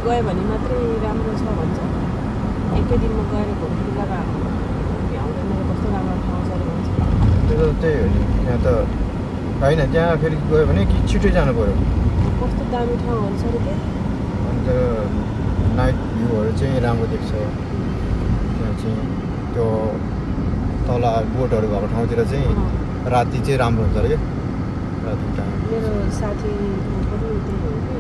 गयो भने मात्रै राम्रो छ भन्छ एकै दिनमा गएर घुमफिर गरेर भ्याउँदैन कस्तो राम्रो ठाउँ छ अरे भन्छ त्यो त त्यही हो नि यहाँ त होइन त्यहाँ फेरि गयो भने कि छिटो जानु पऱ्यो कस्तो दामी ठाउँहरू छ अरे त्यहाँ अन्त नाइट भ्यूहरू चाहिँ राम्रो देख्छ त्यहाँ चाहिँ त्यो तल बोटहरू भएको ठाउँतिर चाहिँ राति चाहिँ राम्रो हुन्छ अरे क्या राति टाइम मेरो साथी पनि त्यही हो